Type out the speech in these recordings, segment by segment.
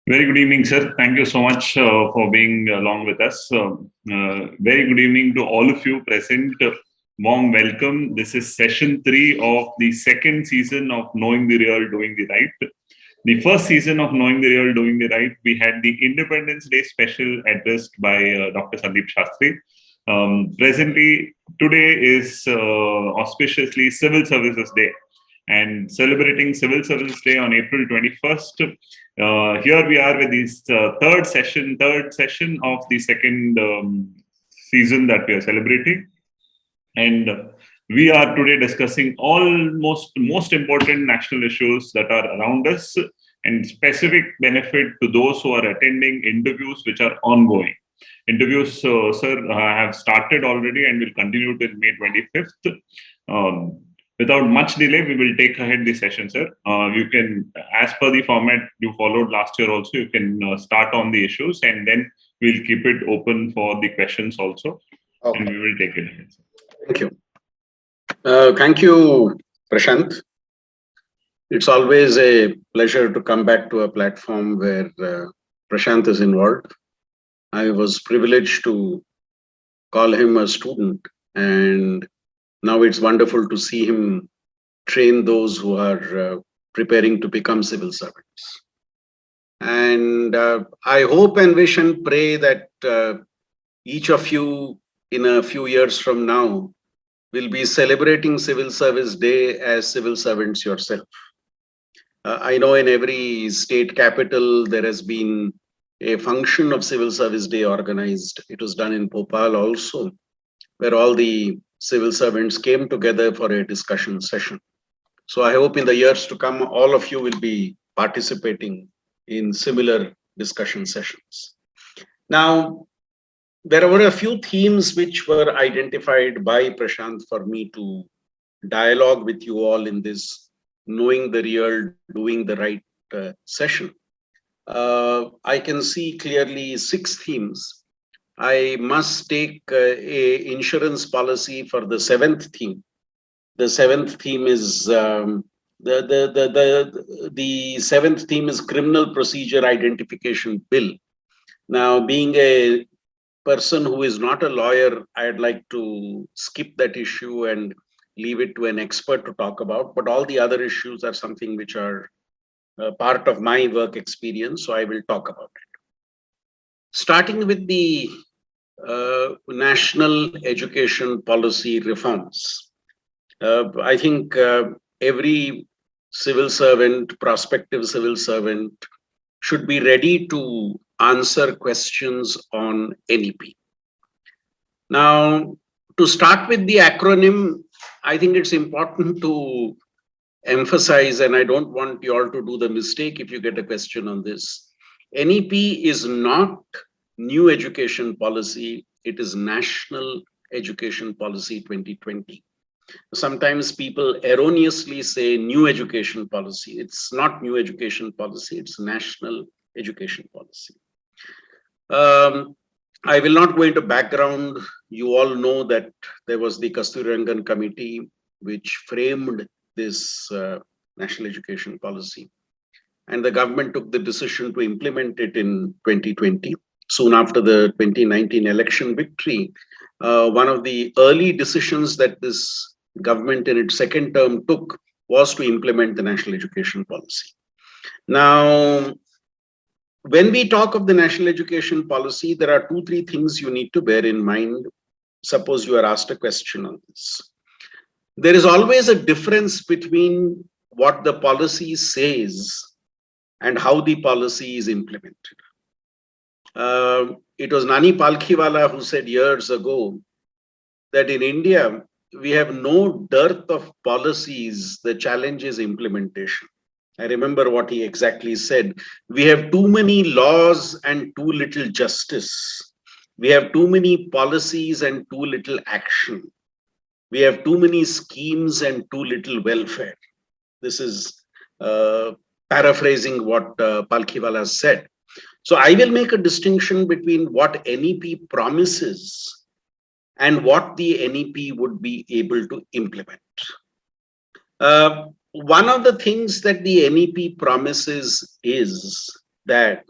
Very good evening, sir. Thank you so much for being along with us. Very good evening to all of you present. Warm welcome. This is session 3 of the second season of Knowing the Real, Doing the Right. The first season of Knowing the Real, Doing the Right, we had the Independence Day special addressed by Dr. Sandeep Shastri. Presently, today is auspiciously Civil Services Day. And celebrating Civil Service Day on April 21st. Here we are with this third session of the second season that we are celebrating. And we are today discussing most important national issues that are around us and specific benefit to those who are attending interviews which are ongoing. Interviews, sir, have started already and will continue till May 25th. Without much delay, we will take ahead the session, sir. You can, as per the format you followed last year also, you can start on the issues and then we'll keep it open for the questions also. Okay. And we will take it ahead, sir. Thank you. Thank you, Prashant. It's always a pleasure to come back to a platform where Prashant is involved. I was privileged to call him a student, and now it's wonderful to see him train those who are preparing to become civil servants. And I hope and wish and pray that each of you in a few years from now will be celebrating Civil Service Day as civil servants yourself. I know in every state capital there has been a function of Civil Service Day organized. It was done in Bhopal also, where all the civil servants came together for a discussion session. So I hope in the years to come, all of you will be participating in similar discussion sessions. Now, there were a few themes which were identified by Prashant for me to dialogue with you all in this Knowing the Real, Doing the Right session. I can see clearly 6 themes. I must take a insurance policy for the 7th theme. The 7th theme is the 7th theme is Criminal Procedure Identification Bill. Now, being a person who is not a lawyer, I'd like to skip that issue and leave it to an expert to talk about. But all the other issues are something which are part of my work experience, so I will talk about it. Starting with the national education policy reforms. I think every civil servant, prospective civil servant, should be ready to answer questions on NEP. Now, to start with the acronym, I think it's important to emphasize, and I don't want you all to do the mistake if you get a question on this. NEP is not New Education Policy, it is National Education Policy 2020. Sometimes people erroneously say New Education Policy. It's not New Education Policy, it's National Education Policy. I will not go into background. You all know that there was the Kasturirangan Committee which framed this National Education Policy. And the government took the decision to implement it in 2020. Soon after the 2019 election victory, one of the early decisions that this government in its second term took was to implement the National Education Policy. Now, when we talk of the National Education Policy, there are 2-3 things you need to bear in mind. Suppose you are asked a question on this. There is always a difference between what the policy says and how the policy is implemented. It was Nani Palkhiwala who said years ago that in India, we have no dearth of policies. The challenge is implementation. I remember what he exactly said. We have too many laws and too little justice. We have too many policies and too little action. We have too many schemes and too little welfare. This is paraphrasing what Palkhiwala said. So I will make a distinction between what NEP promises and what the NEP would be able to implement. One of the things that the NEP promises is that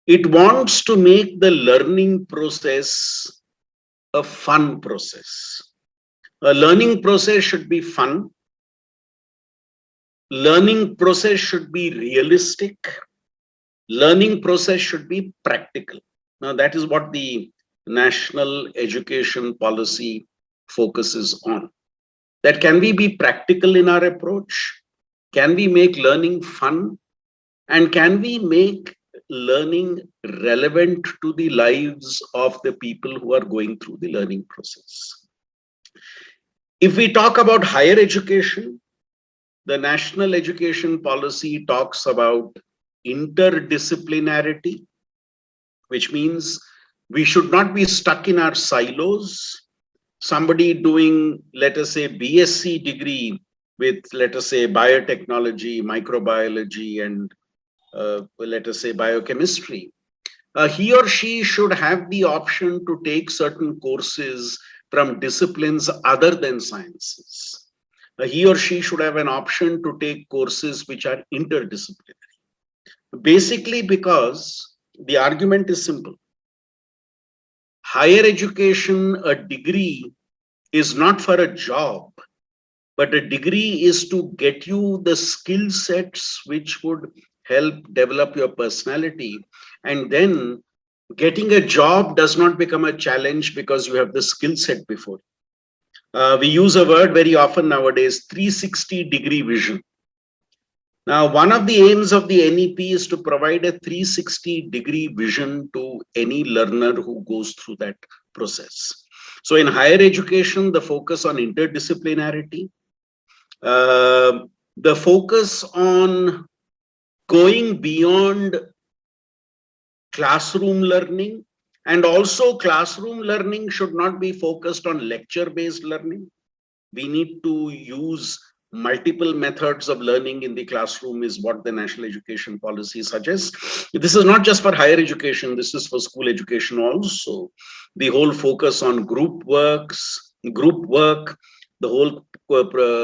it wants to make the learning process a fun process. A learning process should be fun. Learning process should be realistic. Learning process should be practical. Now, that is what the national education policy focuses on. That can we be practical in our approach? Can we make learning fun? And can we make learning relevant to the lives of the people who are going through the learning process? If we talk about higher education, the national education policy talks about interdisciplinarity, which means we should not be stuck in our silos. Somebody doing, let us say, BSc degree with, let us say, biotechnology, microbiology, and let us say biochemistry, he or she should have the option to take certain courses from disciplines other than sciences. He or she should have an option to take courses which are interdisciplinary. Basically, because the argument is simple. Higher education, a degree, is not for a job, but a degree is to get you the skill sets which would help develop your personality. And then getting a job does not become a challenge because you have the skill set before. We use a word very often nowadays, 360-degree vision. Now, one of the aims of the NEP is to provide a 360-degree vision to any learner who goes through that process. So in higher education, the focus on interdisciplinarity, the focus on going beyond classroom learning, and also classroom learning should not be focused on lecture-based learning. We need to use multiple methods of learning in the classroom is what the national education policy suggests. This is not just for higher education, this is for school education also. The whole focus on group work, the whole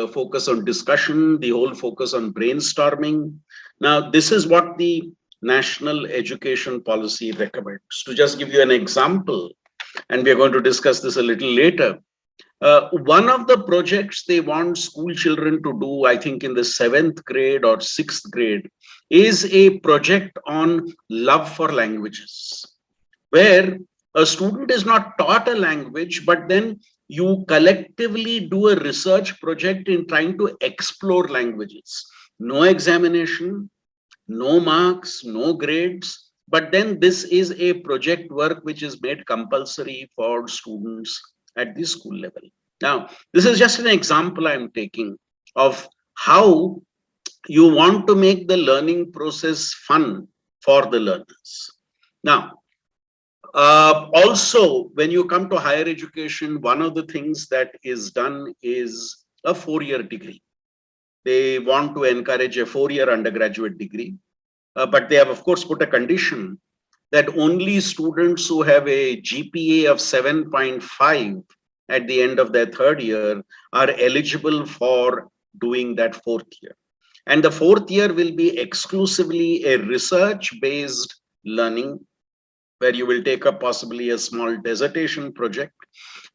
focus on discussion, the whole focus on brainstorming. Now, this is what the national education policy recommends. To just give you an example, and we are going to discuss this a little later, one of the projects they want school children to do, I think in the 7th grade or 6th grade, is a project on love for languages, where a student is not taught a language, but then you collectively do a research project in trying to explore languages. No examination, no marks, no grades, but then this is a project work which is made compulsory for students at the school level. Now, this is just an example I'm taking of how you want to make the learning process fun for the learners. Now, also, when you come to higher education, one of the things that is done is a 4-year degree. They want to encourage a 4-year undergraduate degree, but they have, of course, put a condition that only students who have a GPA of 7.5 at the end of their 3rd year are eligible for doing that 4th year. And the 4th year will be exclusively a research-based learning, where you will take up possibly a small dissertation project,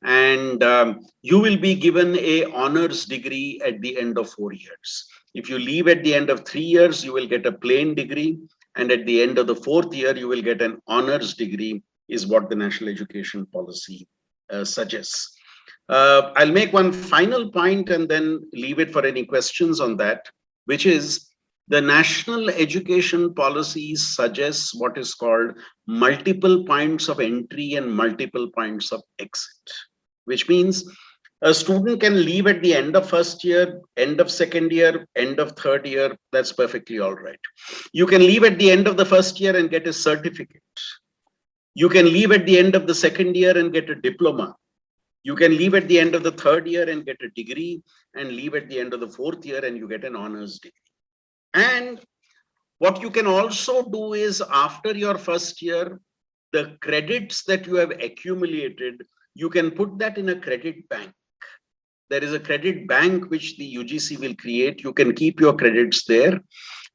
and you will be given a honors degree at the end of 4 years. If you leave at the end of 3 years, you will get a plain degree, and at the end of the 4th year, you will get an honors degree, is what the national education policy suggests. I'll make one final point and then leave it for any questions on that, which is the national education policy suggests what is called multiple points of entry and multiple points of exit, which means a student can leave at the end of 1st year, end of 2nd year, end of 3rd year. That's perfectly all right. You can leave at the end of the 1st year and get a certificate. You can leave at the end of the 2nd year and get a diploma. You can leave at the end of the 3rd year and get a degree, and leave at the end of the 4th year and you get an honors degree. And what you can also do is, after your 1st year, the credits that you have accumulated, you can put that in a credit bank. There is a credit bank which the UGC will create. You can keep your credits there.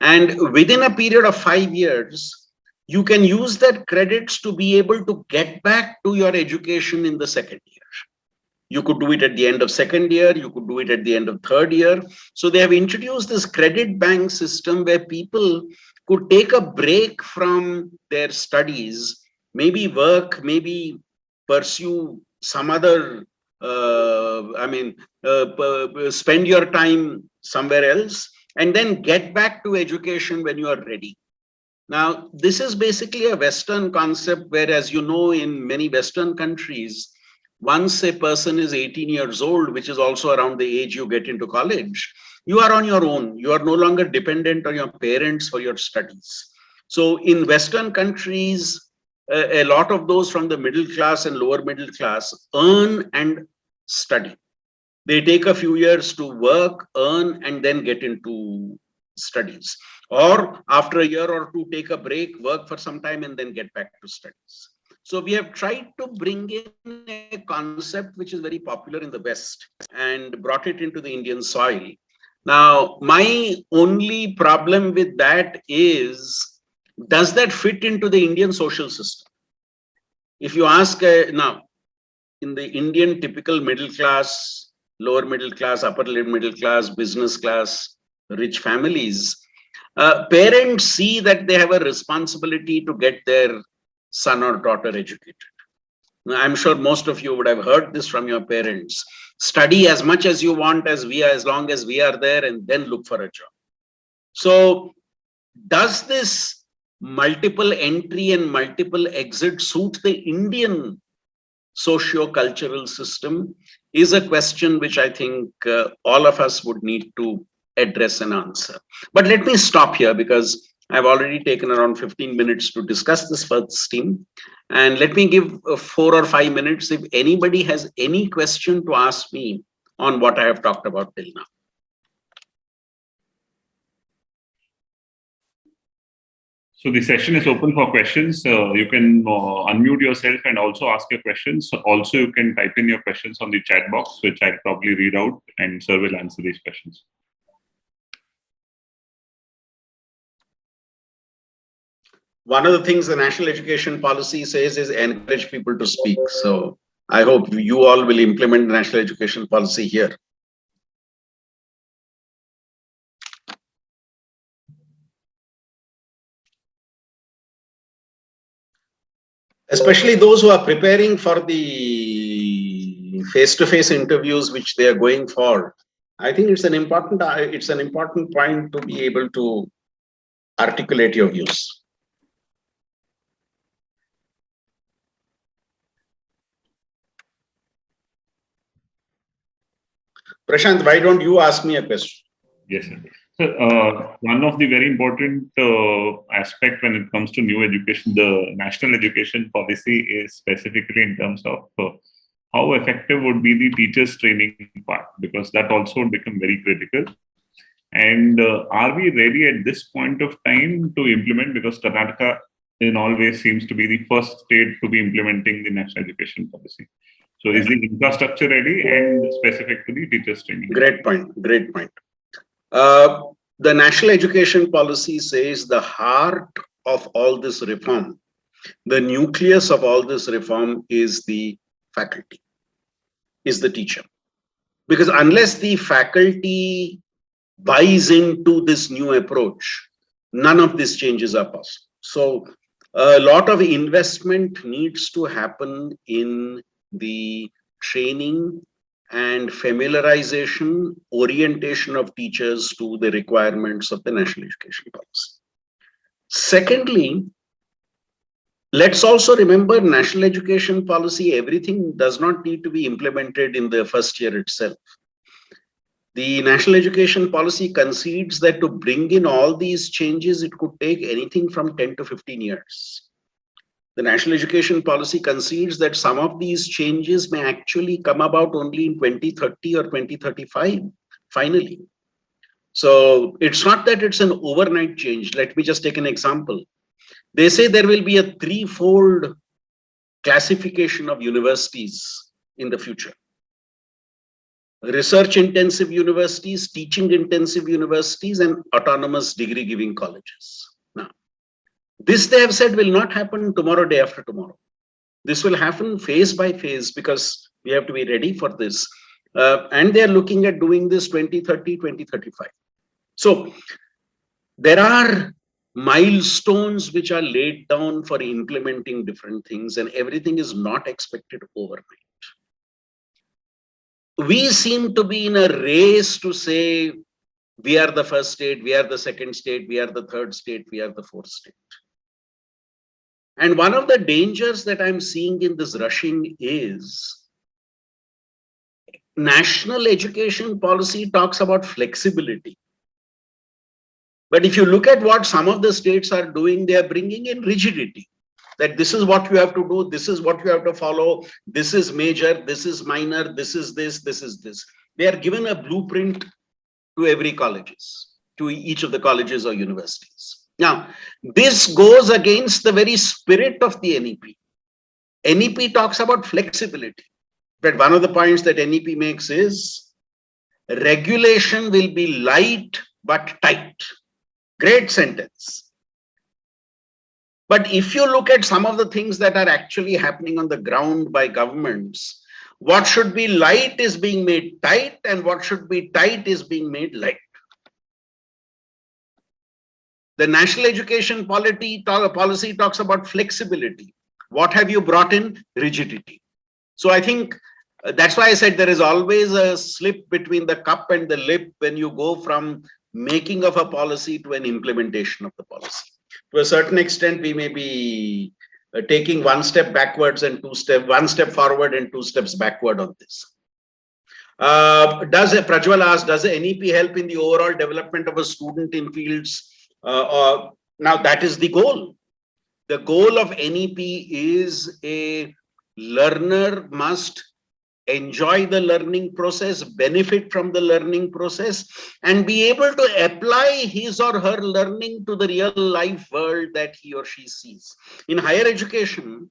And within a period of 5 years, you can use that credits to be able to get back to your education in the second year. You could do it at the end of second year, you could do it at the end of third year. So they have introduced this credit bank system where people could take a break from their studies, maybe work, maybe pursue some other, spend your time somewhere else, and then get back to education when you are ready. Now, this is basically a Western concept, where, as you know, in many Western countries, once a person is 18 years old, which is also around the age you get into college, you are on your own. You are no longer dependent on your parents for your studies. So in Western countries, a lot of those from the middle class and lower middle class earn and study. They take a few years to work, earn, and then get into studies. Or after a year or two, take a break, work for some time, and then get back to studies. So we have tried to bring in a concept which is very popular in the West and brought it into the Indian soil. Now, my only problem with that is, does that fit into the Indian social system? If you ask now, in the Indian typical middle class, lower middle class, upper middle class, business class, rich families, parents see that they have a responsibility to get their son or daughter educated. I'm sure most of you would have heard this from your parents. Study as much as you want, as long as we are there, and then look for a job. So does this multiple entry and multiple exit suit the Indian socio-cultural system, is a question which I think all of us would need to address and answer. But let me stop here, because I've already taken around 15 minutes to discuss this first theme. And let me give 4 or 5 minutes if anybody has any question to ask me on what I have talked about till now. So the session is open for questions. You can unmute yourself and also ask your questions. Also, you can type in your questions on the chat box, which I'll probably read out, and sir will answer these questions. One of the things the national education policy says is encourage people to speak. So I hope you all will implement the national education policy here. Especially those who are preparing for the face-to-face interviews which they are going for. I think it's an important point to be able to articulate your views. Prashant, why don't you ask me a question? Yes, sir. So, one of the very important aspect when it comes to new education, the national education policy, is specifically in terms of how effective would be the teachers training part, because that also would become very critical. And are we ready at this point of time to implement? Because Karnataka in all ways seems to be the first state to be implementing the national education policy. So is the infrastructure ready and specific to the teachers training? Great point. Great point. The national education policy says the heart of all this reform, the nucleus of all this reform, is the faculty, is the teacher. Because unless the faculty buys into this new approach, none of these changes are possible. So a lot of investment needs to happen in the training and familiarization, orientation of teachers to the requirements of the national education policy. Secondly, let's also remember, national education policy, everything does not need to be implemented in the first year itself. The national education policy concedes that to bring in all these changes, it could take anything from 10 to 15 years. The national education policy concedes that some of these changes may actually come about only in 2030 or 2035, finally. So it's not that it's an overnight change. Let me just take an example. They say there will be a threefold classification of universities in the future. research intensive universities, teaching intensive universities, and autonomous degree giving colleges. Now, this they have said will not happen tomorrow, day after tomorrow. This will happen phase by phase because we have to be ready for this. And they are looking at doing this 2030, 2035. So there are milestones which are laid down for implementing different things, and everything is not expected overnight. We seem to be in a race to say we are the first state, we are the second state, we are the third state, we are the fourth state. And one of the dangers that I'm seeing in this rushing is national education policy talks about flexibility. But if you look at what some of the states are doing, they are bringing in rigidity. That this is what you have to do, this is what you have to follow, this is major, this is minor, this is this, this is this. They are given a blueprint to every colleges, to each of the colleges or universities. Now, this goes against the very spirit of the NEP. NEP talks about flexibility. But one of the points that NEP makes is regulation will be light but tight. Great sentence. But if you look at some of the things that are actually happening on the ground by governments, what should be light is being made tight, and what should be tight is being made light. The national education policy talks about flexibility. What have you brought in? Rigidity. So I think that's why I said there is always a slip between the cup and the lip when you go from making of a policy to an implementation of the policy. To a certain extent, we may be taking one step backwards and one step forward and two steps backward on this. Prajwal asked, does the NEP help in the overall development of a student in fields? Now that is the goal. The goal of NEP is a learner must enjoy the learning process, benefit from the learning process, and be able to apply his or her learning to the real life world that he or she sees. In higher education,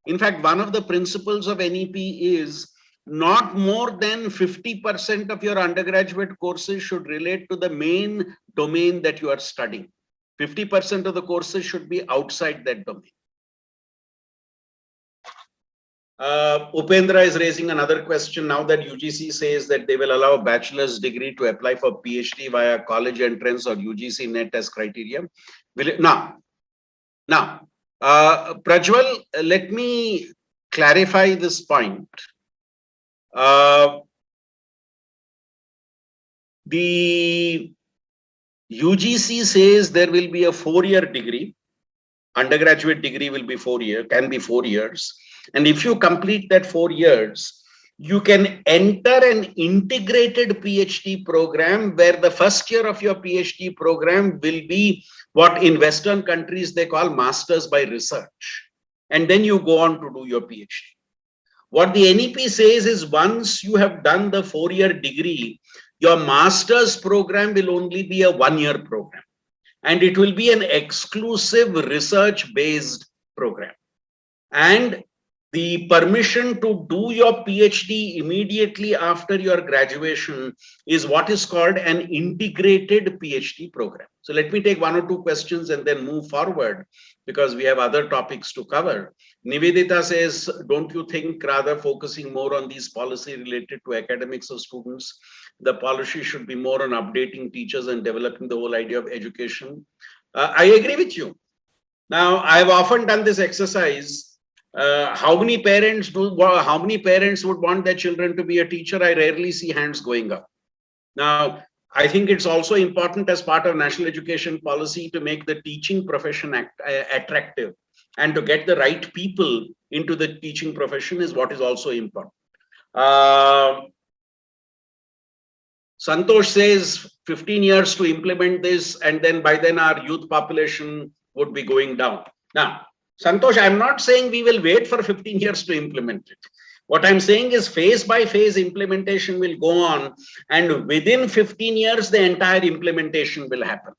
in fact, one of the principles of NEP is not more than 50% of your undergraduate courses should relate to the main domain that you are studying. 50% of the courses should be outside that domain. Upendra is raising another question now that UGC says that they will allow a bachelor's degree to apply for PhD via college entrance or UGC NET as criteria. Will it, now, Prajwal, let me clarify this point. The UGC says there will be a 4-year degree. Undergraduate degree will be 4 years, can be 4 years. And if you complete that 4 years, you can enter an integrated PhD program where the first year of your PhD program will be what in Western countries they call masters by research. And then you go on to do your PhD. What the NEP says is once you have done the 4-year degree, your master's program will only be a 1-year program. And it will be an exclusive research-based program. And the permission to do your PhD immediately after your graduation is what is called an integrated PhD program. So let me take 1 or 2 questions and then move forward because we have other topics to cover. Nivedita says, don't you think rather focusing more on these policy related to academics of students, the policy should be more on updating teachers and developing the whole idea of education? I agree with you. Now, I've often done this exercise. How many parents would want their children to be a teacher? I rarely see hands going up. Now, I think it's also important as part of national education policy to make the teaching profession attractive and to get the right people into the teaching profession is what is also important. Santosh says 15 years to implement this, and then by then our youth population would be going down. Now, Santosh, I'm not saying we will wait for 15 years to implement it. What I'm saying is phase by phase implementation will go on, and within 15 years, the entire implementation will happen.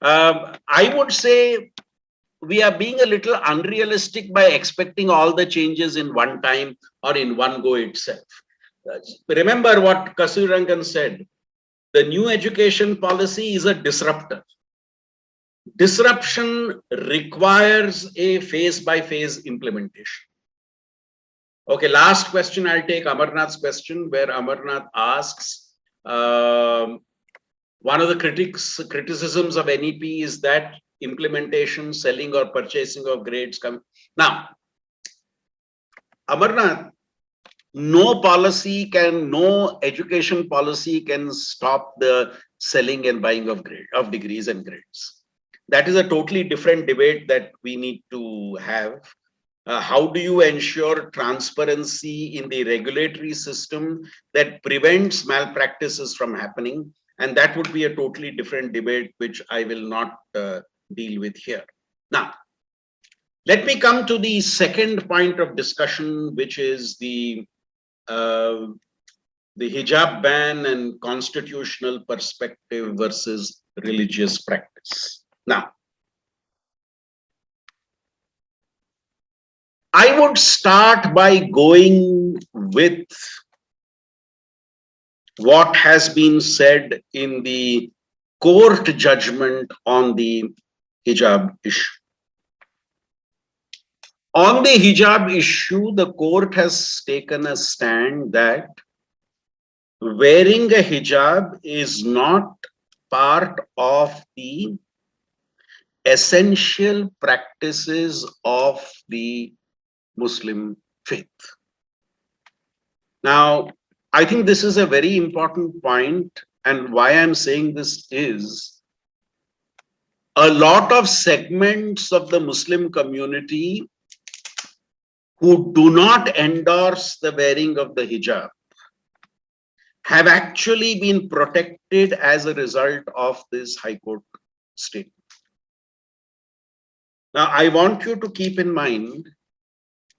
I would say we are being a little unrealistic by expecting all the changes in one time or in one go itself. Remember what Kasturirangan said, the new education policy is a disruptor. Disruption requires a phase-by-phase implementation. Okay, last question I'll take, Amarnath's question, where Amarnath asks, one of the criticisms of NEP is that implementation, selling or purchasing of grades come. Now, Amarnath, no education policy can stop the selling and buying of degrees and grades. That is a totally different debate that we need to have. How do you ensure transparency in the regulatory system that prevents malpractices from happening? And that would be a totally different debate, which I will not deal with here. Now, let me come to the second point of discussion, which is the hijab ban and constitutional perspective versus religious practice. Now, I would start by going with what has been said in the court judgment on the hijab issue. On the hijab issue, the court has taken a stand that wearing a hijab is not part of the essential practices of the Muslim faith. Now, I think this is a very important point, and why I'm saying this is a lot of segments of the Muslim community who do not endorse the wearing of the hijab have actually been protected as a result of this High Court statement. Now, I want you to keep in mind,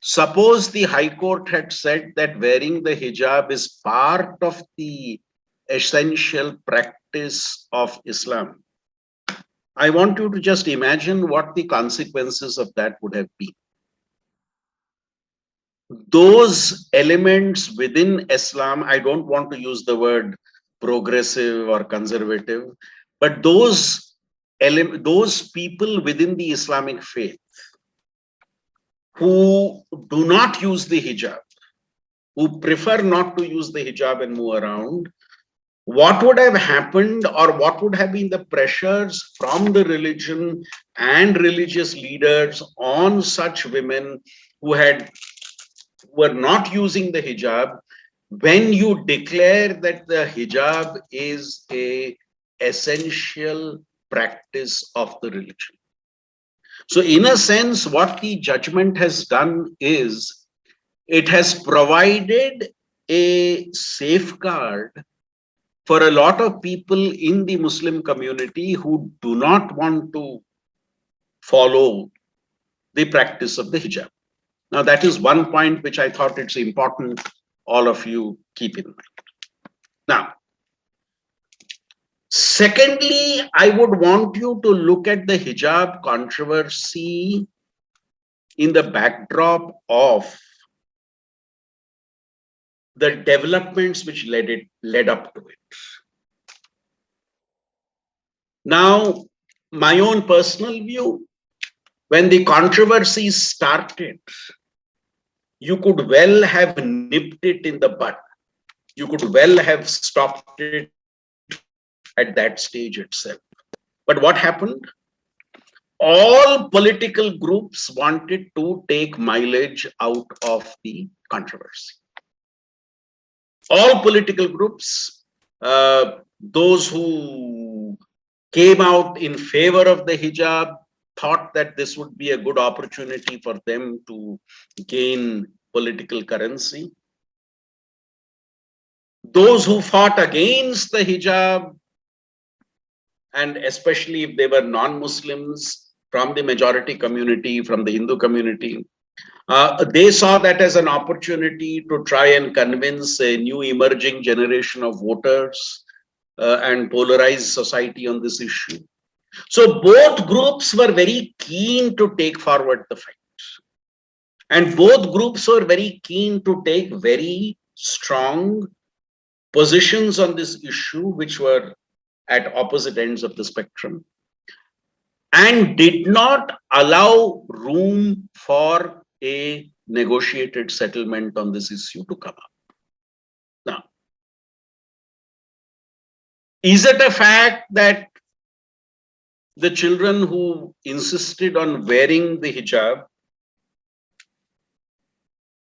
suppose the High Court had said that wearing the hijab is part of the essential practice of Islam. I want you to just imagine what the consequences of that would have been. Those elements within Islam, I don't want to use the word progressive or conservative, but those people within the Islamic faith who do not use the hijab, who prefer not to use the hijab and move around, what would have happened, or what would have been the pressures from the religion and religious leaders on such women who were not using the hijab, when you declare that the hijab is an essential practice of the religion. So in a sense, what the judgment has done is it has provided a safeguard for a lot of people in the Muslim community who do not want to follow the practice of the hijab. Now, that is one point which I thought it's important all of you keep in mind. Now, secondly, I would want you to look at the hijab controversy in the backdrop of the developments which led up to it. Now, my own personal view, when the controversy started, you could well have nipped it in the bud. You could well have stopped it at that stage itself. But what happened? All political groups wanted to take mileage out of the controversy. All political groups, those who came out in favor of the hijab, thought that this would be a good opportunity for them to gain political currency. Those who fought against the hijab, and especially if they were non-Muslims from the majority community, from the Hindu community, they saw that as an opportunity to try and convince a new emerging generation of voters and polarize society on this issue. So both groups were very keen to take forward the fight. And both groups were very keen to take very strong positions on this issue which were at opposite ends of the spectrum, and did not allow room for a negotiated settlement on this issue to come up. Now, is it a fact that the children who insisted on wearing the hijab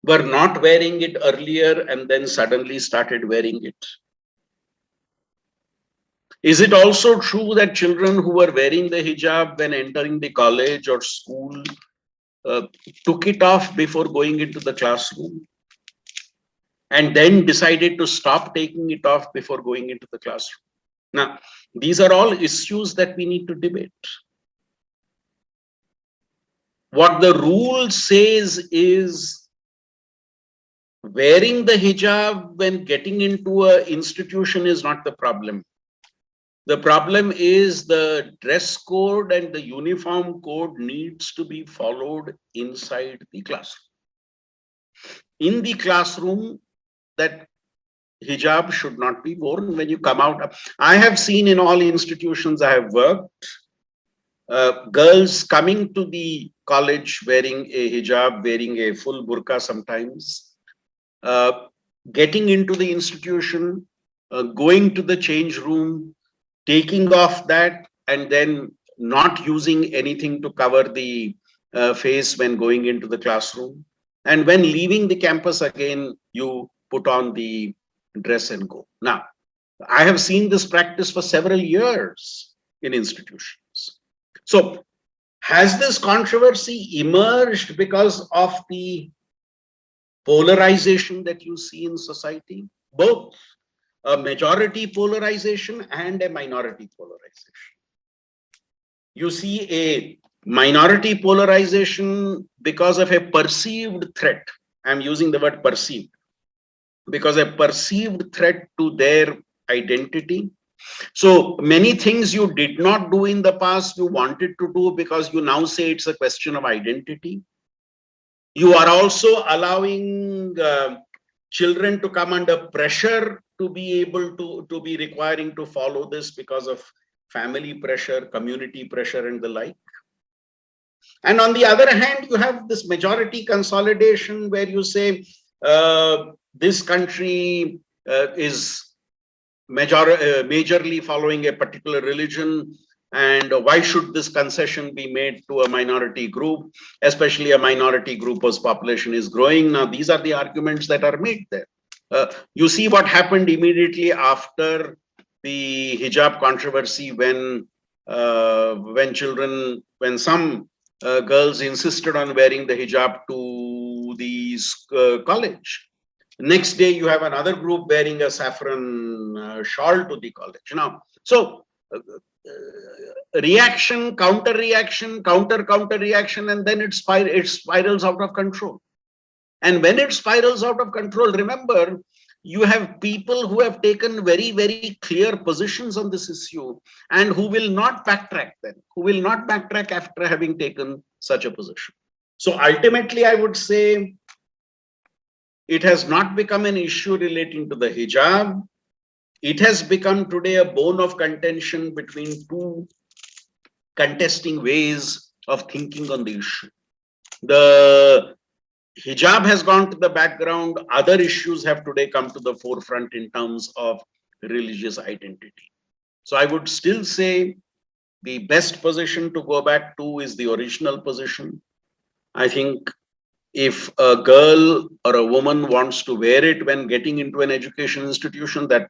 were not wearing it earlier and then suddenly started wearing it? Is it also true that children who were wearing the hijab when entering the college or school took it off before going into the classroom and then decided to stop taking it off before going into the classroom? Now, these are all issues that we need to debate. What the rule says is wearing the hijab when getting into an institution is not the problem. The problem is the dress code and the uniform code needs to be followed inside the classroom. In the classroom, that hijab should not be worn when you come out. I have seen in all institutions I have worked, girls coming to the college wearing a hijab, wearing a full burqa sometimes, getting into the institution, going to the change room, taking off that, and then not using anything to cover the face when going into the classroom. And when leaving the campus again, you put on the dress and go. Now, I have seen this practice for several years in institutions. So, has this controversy emerged because of the polarization that you see in society? Both a majority polarization and a minority polarization. You see a minority polarization because of a perceived threat. I'm using the word perceived, because a perceived threat to their identity. So many things you did not do in the past, you wanted to do because you now say it's a question of identity. You are also allowing children to come under pressure to be able to be requiring to follow this because of family pressure, community pressure, and the like. And on the other hand, you have this majority consolidation where you say this country is majorly following a particular religion, and why should this concession be made to a minority group, especially a minority group whose population is growing. Now, these are the arguments that are made there. You see what happened immediately after the hijab controversy when some girls insisted on wearing the hijab to the college. Next day, you have another group wearing a saffron shawl to the college. Now, so reaction, counter reaction, counter reaction, and then it spirals out of control. And when it spirals out of control, remember, you have people who have taken very, very clear positions on this issue and who will not backtrack then, who will not backtrack after having taken such a position. So ultimately, I would say it has not become an issue relating to the hijab. It has become today a bone of contention between two contesting ways of thinking on the issue. The hijab has gone to the background. Other issues have today come to the forefront in terms of religious identity. So I would still say the best position to go back to is the original position. I think if a girl or a woman wants to wear it when getting into an education institution, that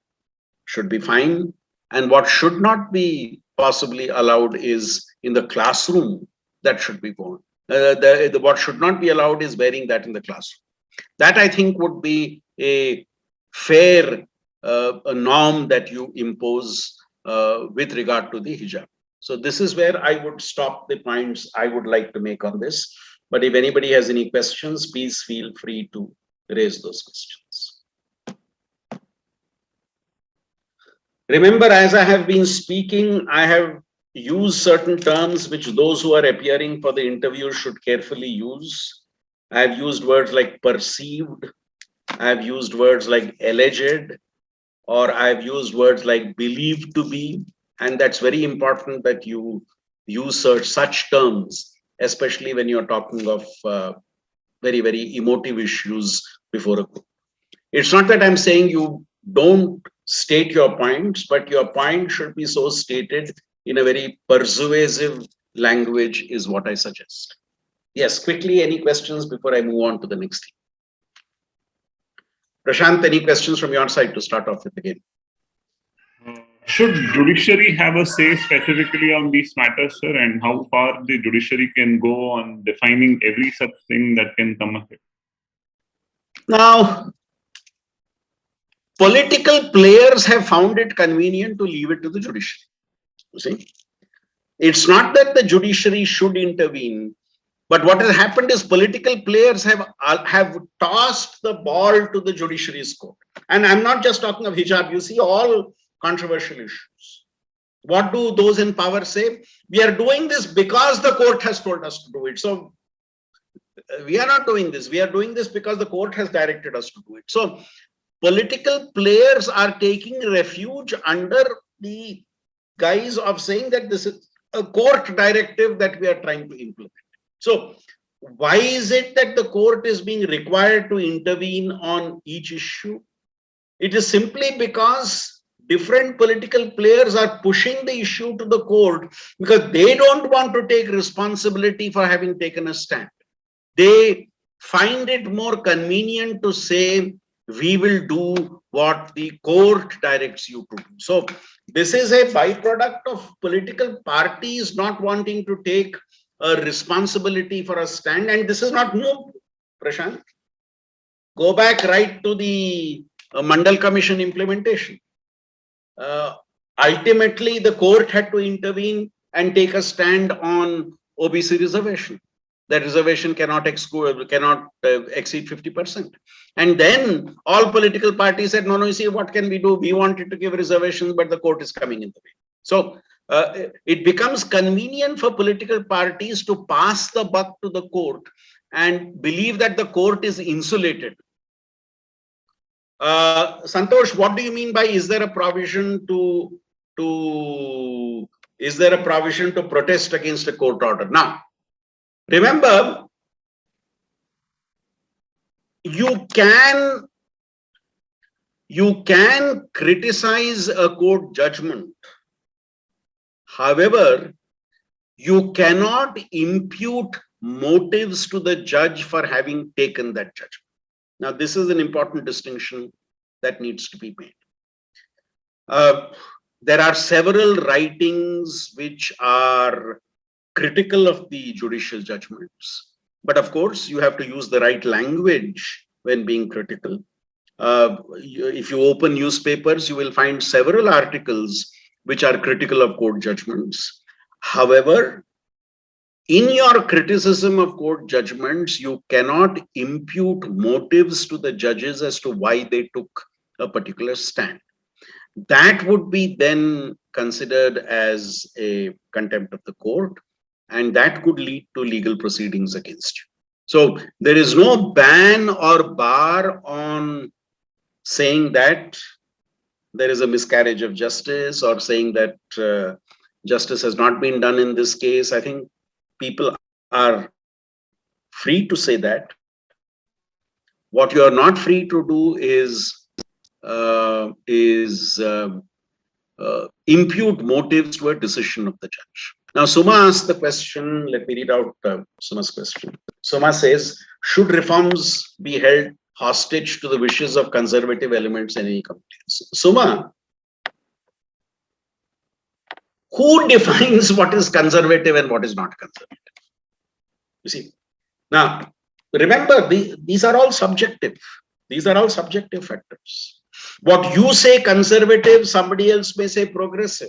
should be fine. And what should not be possibly allowed is in the classroom, that should be worn. What should not be allowed is wearing that in the classroom. That, I think, would be a fair a norm that you impose with regard to the hijab. So this is where I would stop the points I would like to make on this. But if anybody has any questions, please feel free to raise those questions. Remember, as I have been speaking, I have used certain terms which those who are appearing for the interview should carefully use. I have used words like perceived, I've used words like alleged, or I've used words like believed to be. And that's very important that you use such terms, especially when you're talking of very, very emotive issues before a court. It's not that I'm saying you don't state your points, but your point should be so stated in a very persuasive language, is what I suggest. Yes, quickly, any questions before I move on to the next thing? Prashant, any questions from your side to start off with again? Should judiciary have a say specifically on these matters, sir, and how far the judiciary can go on defining every such thing that can come of it? Now, political players have found it convenient to leave it to the judiciary. You see, it's not that the judiciary should intervene, but what has happened is political players have tossed the ball to the judiciary's court. And I'm not just talking of hijab. You see all controversial issues. What do those in power say? We are doing this because the court has told us to do it. So we are not doing this. We are doing this because the court has directed us to do it. So political players are taking refuge under the guise of saying that this is a court directive that we are trying to implement. So why is it that the court is being required to intervene on each issue? It is simply because different political players are pushing the issue to the court because they don't want to take responsibility for having taken a stand. They find it more convenient to say, we will do what the court directs you to do. So this is a byproduct of political parties not wanting to take a responsibility for a stand. And this is not new, Prashant. Go back right to the Mandal Commission implementation. Ultimately, the court had to intervene and take a stand on OBC reservation. That reservation cannot exceed 50%. And then all political parties said, no, you see, what can we do? We wanted to give reservations, but the court is coming in the way. So it becomes convenient for political parties to pass the buck to the court and believe that the court is insulated. Santosh, what do you mean by is there a provision to protest against a court order? Now, remember, you can criticize a court judgment. However, you cannot impute motives to the judge for having taken that judgment. Now, this is an important distinction that needs to be made. There are several writings which are critical of the judicial judgments. But of course, you have to use the right language when being critical. If you open newspapers, you will find several articles which are critical of court judgments. However, in your criticism of court judgments, you cannot impute motives to the judges as to why they took a particular stand. That would be then considered as a contempt of the court, and that could lead to legal proceedings against you. So there is no ban or bar on saying that there is a miscarriage of justice or saying that justice has not been done in this case. I think people are free to say that. What you are not free to do is impute motives to a decision of the judge. Now, Suma asked the question. Let me read out Suma's question. Suma says, should reforms be held hostage to the wishes of conservative elements in any communities? Suma, who defines what is conservative and what is not conservative? You see, now remember, these are all subjective. These are all subjective factors. What you say conservative, somebody else may say progressive.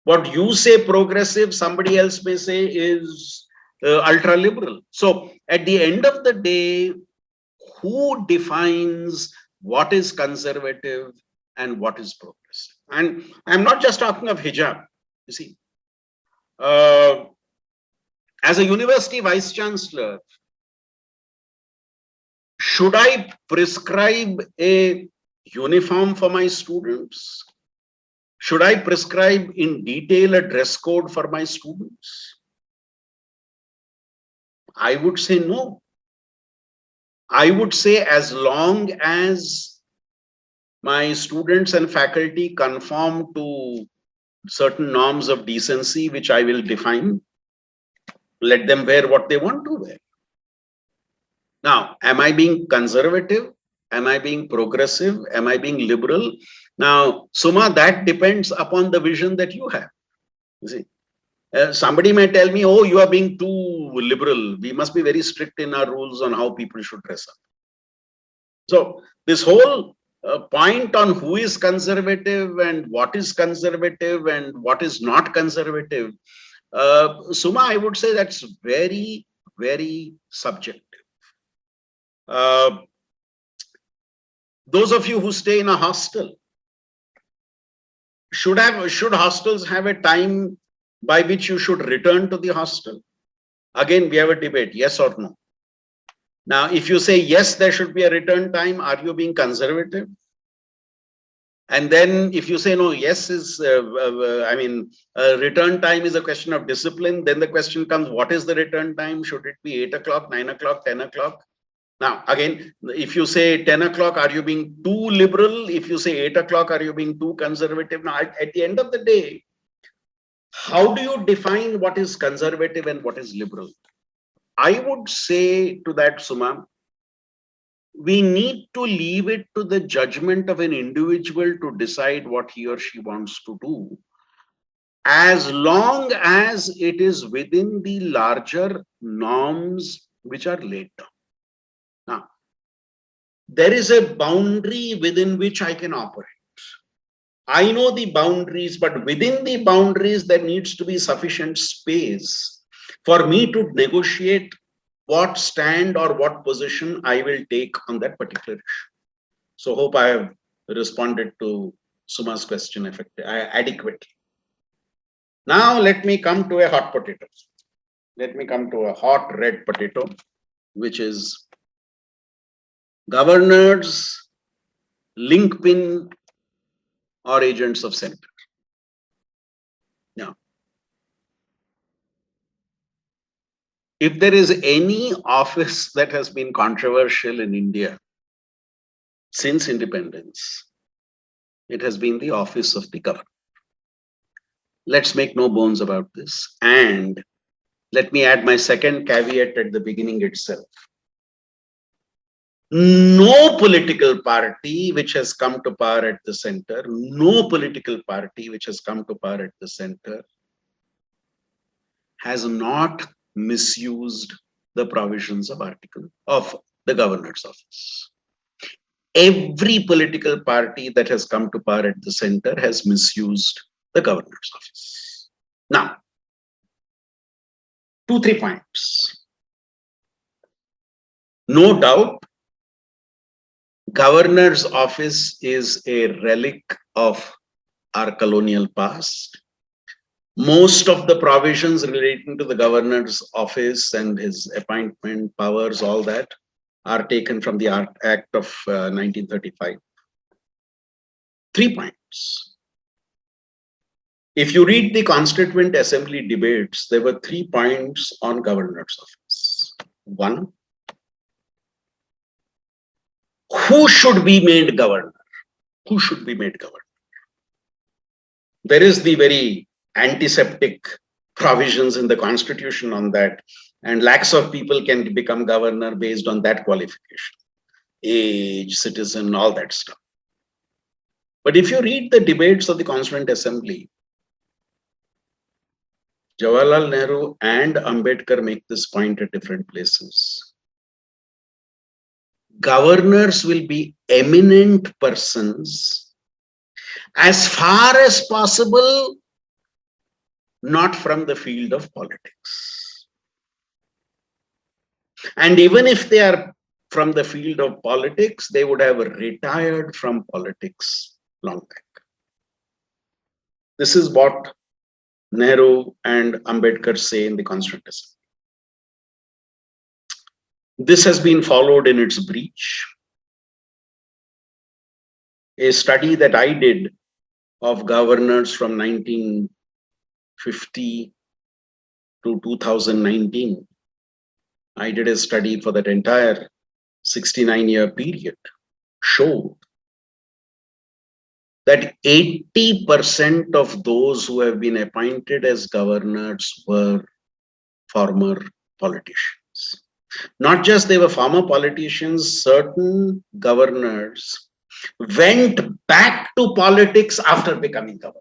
What you say progressive, somebody else may say is ultra liberal. So at the end of the day, who defines what is conservative and what is progressive? And I'm not just talking of hijab. You see, as a university vice chancellor, Should I prescribe a uniform for my students? Should I prescribe in detail a dress code for my students? I would say no. I would say as long as my students and faculty conform to certain norms of decency, which I will define, let them wear what they want to wear. Now, am I being conservative? Am I being progressive? Am I being liberal? Now, Suma, that depends upon the vision that you have. You see, somebody may tell me, oh, you are being too liberal. We must be very strict in our rules on how people should dress up. So this whole point on who is conservative and what is not conservative, Suma, I would say that's very, very subjective. Those of you who stay in a hostel, should hostels have a time by which you should return to the hostel? Again, we have a debate, yes or no. Now, if you say yes, there should be a return time, are you being conservative? And then if you say no, yes is, return time is a question of discipline, then the question comes, what is the return time? Should it be 8 o'clock, 9 o'clock, 10 o'clock? Now, again, if you say 10 o'clock, are you being too liberal? If you say 8 o'clock, are you being too conservative? Now, at the end of the day, how do you define what is conservative and what is liberal? I would say to that, Suma, we need to leave it to the judgment of an individual to decide what he or she wants to do, as long as it is within the larger norms which are laid down. Now, there is a boundary within which I can operate. I know the boundaries, but within the boundaries, there needs to be sufficient space for me to negotiate what stand or what position I will take on that particular issue. So hope I have responded to Suma's question adequately. Now let me come to a hot potato. Let me come to a hot red potato, which is governors, linchpin, or agents of center. Now, if there is any office that has been controversial in India since independence, it has been the office of the governor. Let's make no bones about this. And let me add my second caveat at the beginning itself. No political party which has come to power at the center, no political party which has come to power at the center has not misused the provisions of the governor's office. Every political party that has come to power at the center has misused the governor's office. Now, 2-3 points. No doubt, governor's office is a relic of our colonial past. Most of the provisions relating to the governor's office and his appointment powers, all that, are taken from the Act of 1935. 3 points. If you read the Constituent Assembly debates, there were 3 points on governor's office. 1, who should be made governor? Who should be made governor? There is the very antiseptic provisions in the Constitution on that, and lakhs of people can become governor based on that qualification. Age, citizen, all that stuff. But if you read the debates of the Constituent Assembly, Jawaharlal Nehru and Ambedkar make this point at different places. Governors will be eminent persons, as far as possible, not from the field of politics. And even if they are from the field of politics, they would have retired from politics long back. This is what Nehru and Ambedkar say in the Constitution. This has been followed in its breach. A study that I did of governors from 1950 to 2019, I did a study for that entire 69-year period, showed that 80% of those who have been appointed as governors were former politicians. Not just they were former politicians, certain governors went back to politics after becoming governor.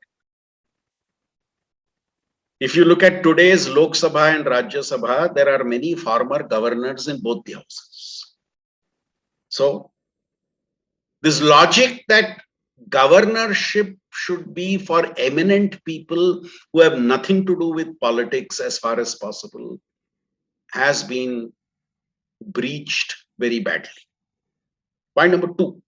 If you look at today's Lok Sabha and Rajya Sabha, there are many former governors in both the houses. So, this logic that governorship should be for eminent people who have nothing to do with politics as far as possible has been breached very badly. Point number 2.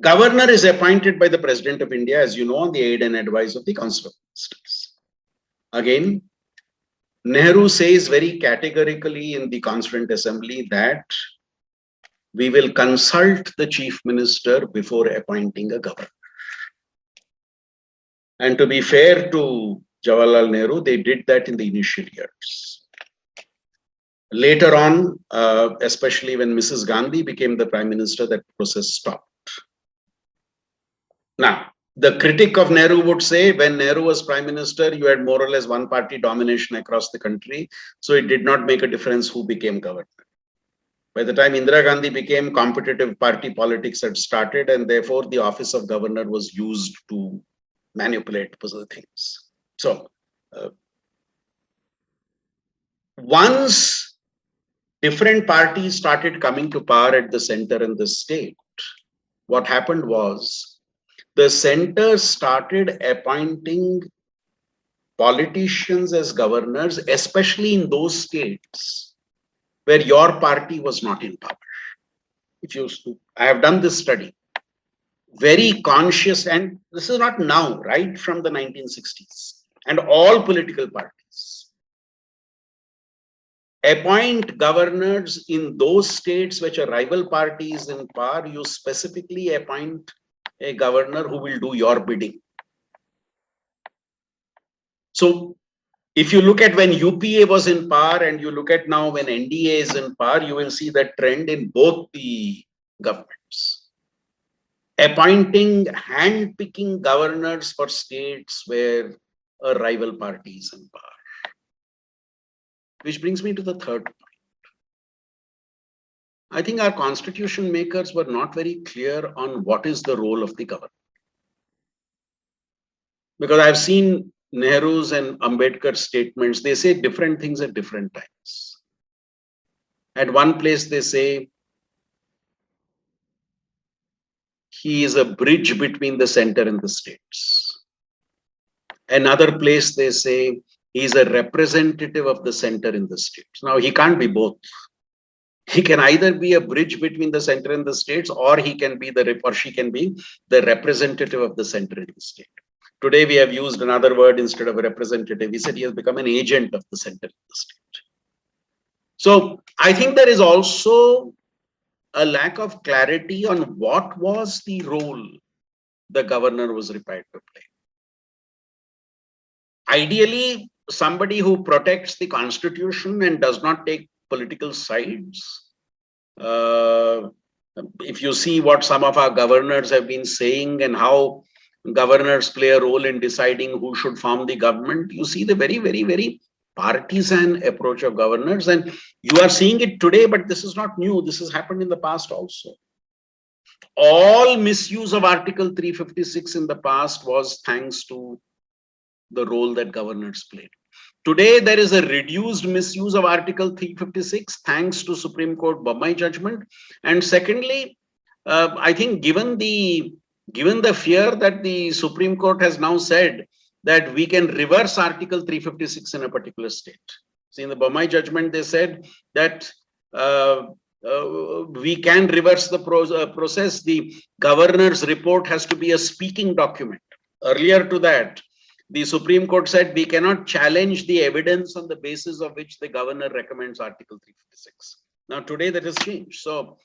Governor is appointed by the President of India, as you know, on the aid and advice of the Council of Ministers. Again, Nehru says very categorically in the Constituent Assembly that we will consult the Chief Minister before appointing a governor. And to be fair to Jawaharlal Nehru, they did that in the initial years. Later on, especially when Mrs. Gandhi became the Prime Minister, that process stopped. Now, the critic of Nehru would say when Nehru was Prime Minister, you had more or less one party domination across the country. So it did not make a difference who became governor. By the time Indira Gandhi became, competitive party politics had started, and therefore the office of governor was used to manipulate things. So, once different parties started coming to power at the center and the state, what happened was the center started appointing politicians as governors, especially in those states where your party was not in power. If you, I have done this study, very conscious, and this is not now, right from the 1960s, and all political parties appoint governors in those states which are rival parties in power. You specifically appoint a governor who will do your bidding. So if you look at when UPA was in power and you look at now when NDA is in power, you will see that trend in both the governments. Appointing, hand-picking governors for states where a rival party is in power. Which brings me to the third point. I think our constitution makers were not very clear on what is the role of the government. Because I've seen Nehru's and Ambedkar's statements, they say different things at different times. At one place they say he is a bridge between the center and the states. Another place they say he is a representative of the center in the states. Now he can't be both. He can either be a bridge between the center and the states, or he can be she can be the representative of the center in the state. Today we have used another word instead of a representative. We said he has become an agent of the center in the state. So I think there is also a lack of clarity on what was the role the governor was required to play. Ideally, somebody who protects the constitution and does not take political sides. If you see what some of our governors have been saying and how governors play a role in deciding who should form the government, you see the very partisan approach of governors, and you are seeing it today, but this is not new. This has happened in the past also. All misuse of Article 356 in the past was thanks to the role that governors played. Today, there is a reduced misuse of Article 356 thanks to Supreme Court Bommai judgment. And secondly, I think given the fear that the Supreme Court has now said that we can reverse Article 356 in a particular state. See, in the Bommai judgment, they said that we can reverse the process. The governor's report has to be a speaking document. Earlier to that, the Supreme Court said we cannot challenge the evidence on the basis of which the governor recommends Article 356. Now, today that has changed. So,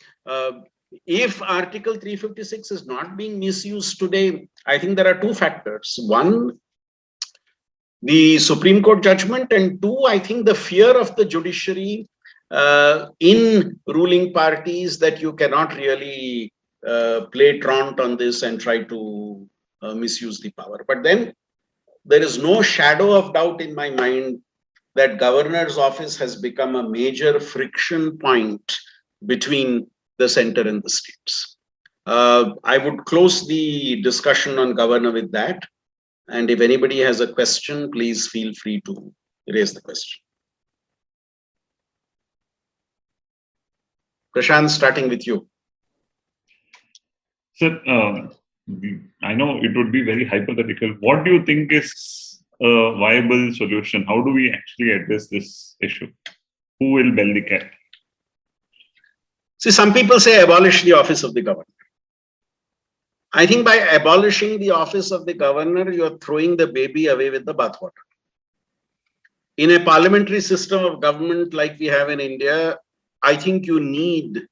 if Article 356 is not being misused today, I think there are two factors. One, the Supreme Court judgment, and two, I think the fear of the judiciary in ruling parties that you cannot really play truant on this and try to misuse the power. But then there is no shadow of doubt in my mind that governor's office has become a major friction point between the center and the states. I would close the discussion on governor with that. And if anybody has a question, please feel free to raise the question. Prashant, starting with you. Sir, I know it would be very hypothetical. What do you think is a viable solution? How do we actually address this issue? Who will bell the cat? See, some people say abolish the office of the governor. I think by abolishing the office of the governor, you're throwing the baby away with the bathwater. In a parliamentary system of government like we have in India, I think you need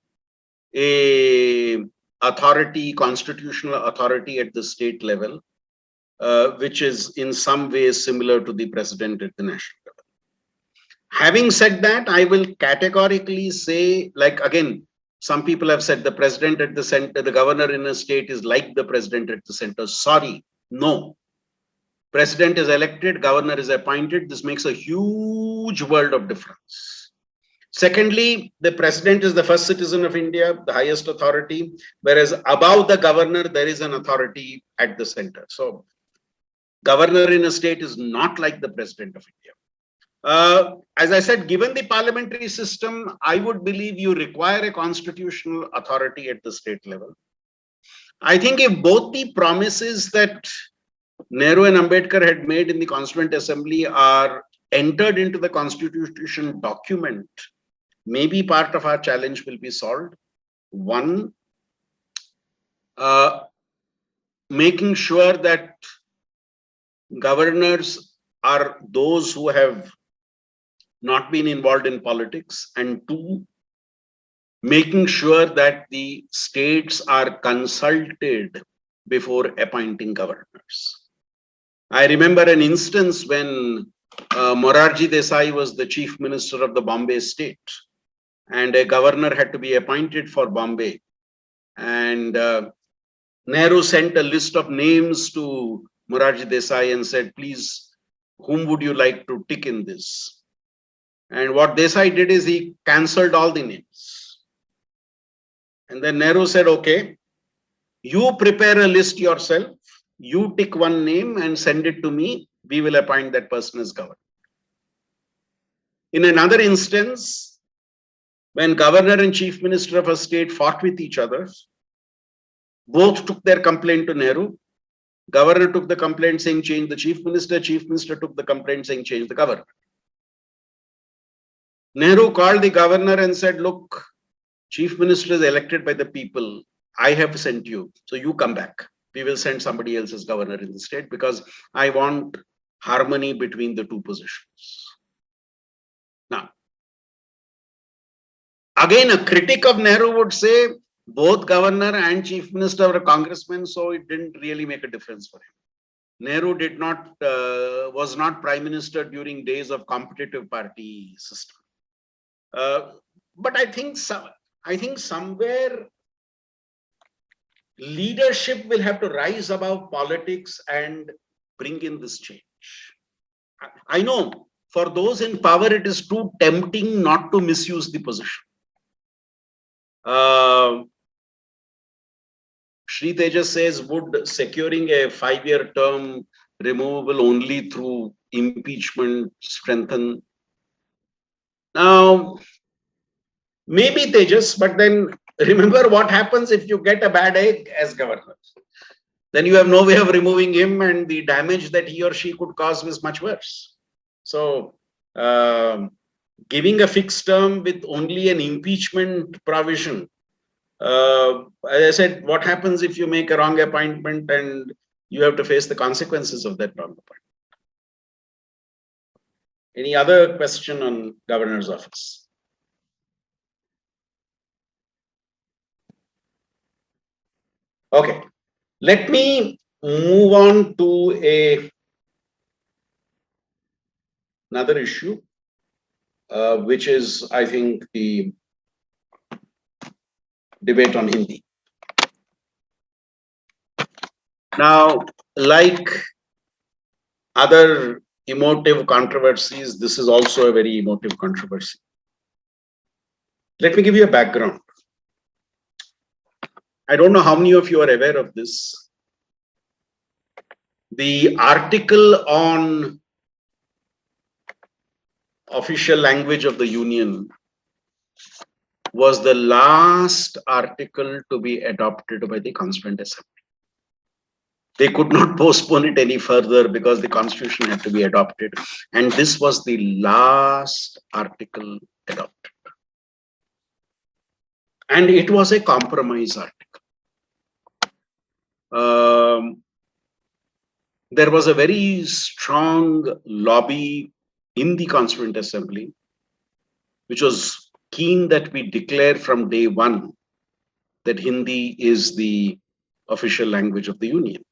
a authority, constitutional authority at the state level, which is in some ways similar to the president at the national level. Having said that, I will categorically say, like again, some people have said the president at the center, the governor in a state is like the president at the center. Sorry, no. President is elected, governor is appointed. This makes a huge world of difference. Secondly, the president is the first citizen of India, the highest authority, whereas above the governor, there is an authority at the center. So, governor in a state is not like the president of India. As I said, given the parliamentary system, I would believe you require a constitutional authority at the state level. I think if both the promises that Nehru and Ambedkar had made in the Constituent Assembly are entered into the Constitution document, maybe part of our challenge will be solved. One, making sure that governors are those who have not been involved in politics, and two, making sure that the states are consulted before appointing governors. I remember an instance when Morarji Desai was the chief minister of the Bombay state, and a governor had to be appointed for Bombay. And Nehru sent a list of names to Morarji Desai and said, please, whom would you like to tick in this? And what Desai did is he cancelled all the names. And then Nehru said, okay, you prepare a list yourself, you tick one name and send it to me, we will appoint that person as governor. In another instance, when governor and chief minister of a state fought with each other, both took their complaint to Nehru. Governor took the complaint saying change the chief minister took the complaint saying change the governor. Nehru called the governor and said, look, chief minister is elected by the people. I have sent you, so you come back. We will send somebody else as governor in the state because I want harmony between the two positions. Now, again, a critic of Nehru would say both governor and chief minister were congressmen, so it didn't really make a difference for him. Nehru was not prime minister during days of competitive party system. But I think somewhere leadership will have to rise above politics and bring in this change. I know for those in power, it is too tempting not to misuse the position. Shri Tejas says, would securing a 5-year term removable only through impeachment strengthen? Now, maybe Tejas, but then remember what happens if you get a bad egg as governor. Then you have no way of removing him and the damage that he or she could cause is much worse. So, giving a fixed term with only an impeachment provision, as I said, what happens if you make a wrong appointment and you have to face the consequences of that wrong appointment? Any other question on Governor's office? Okay, let me move on to another issue, which is, I think, the debate on Hindi. Now, like other emotive controversies, this is also a very emotive controversy. Let me give you a background. I don't know how many of you are aware of this. The article on official language of the Union was the last article to be adopted by the Constituent Assembly. They could not postpone it any further because the Constitution had to be adopted. And this was the last article adopted. And it was a compromise article. There was a very strong lobby in the Constituent Assembly, which was keen that we declare from day one that Hindi is the official language of the Union.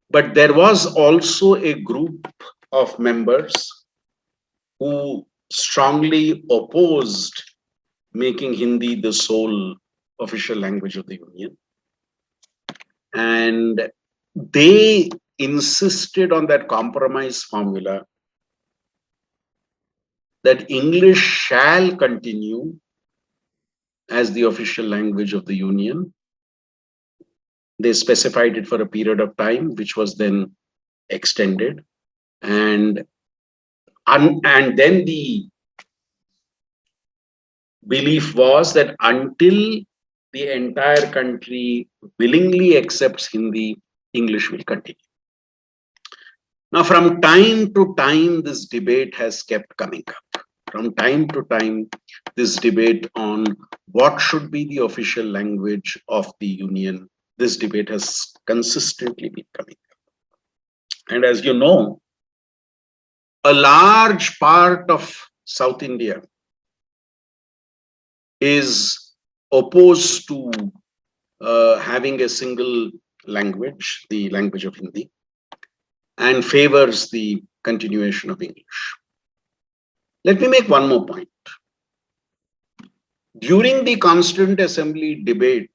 But there was also a group of members who strongly opposed making Hindi the sole official language of the Union. And they insisted on that compromise formula that English shall continue as the official language of the Union. They specified it for a period of time, which was then extended. And then the belief was that until the entire country willingly accepts Hindi, English will continue. Now, from time to time, this debate has kept coming up. From time to time, this debate on what should be the official language of the Union, this debate has consistently been coming up. And as you know, a large part of South India is opposed to having a single language, the language of Hindi, and favors the continuation of English. Let me make one more point. During the Constituent Assembly debate,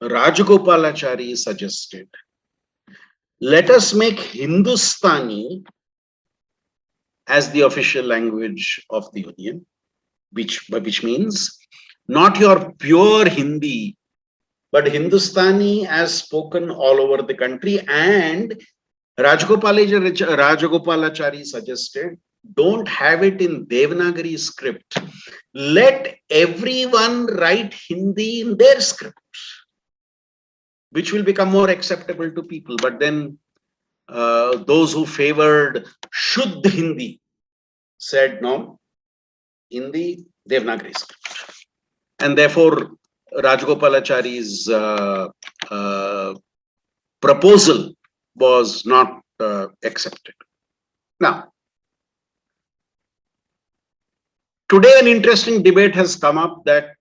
Rajagopalachari suggested, let us make Hindustani as the official language of the Union, which means not your pure Hindi, but Hindustani as spoken all over the country. And Rajagopalachari suggested, don't have it in Devanagari script. Let everyone write Hindi in their script, which will become more acceptable to people. But then those who favored Shuddh Hindi said no, in the Devanagari script. And therefore, Rajagopalachari's proposal was not accepted. Now, today an interesting debate has come up that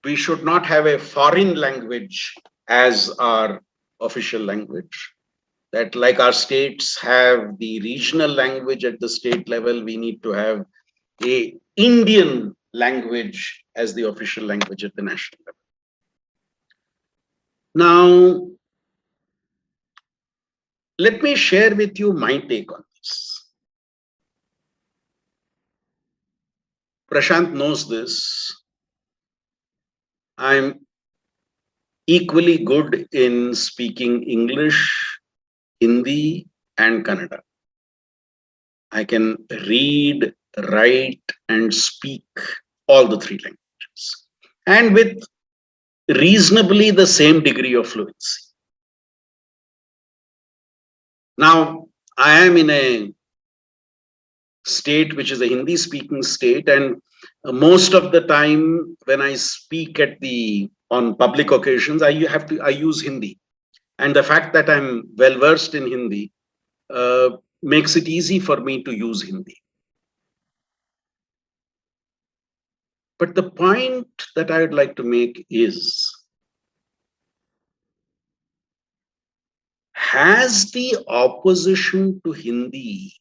we should not have a foreign language as our official language. That like our states have the regional language at the state level, we need to have a Indian language as the official language at the national level. Now, let me share with you my take on this. Prashant knows this. I'm equally good in speaking English, Hindi, and Kannada. I can read, write, and speak all the three languages, and with reasonably the same degree of fluency. Now, I am in a state which is a Hindi speaking state, and most of the time when I speak on public occasions, I use Hindi. And the fact that I'm well versed in Hindi makes it easy for me to use Hindi. But the point that I would like to make is, has the opposition to Hindi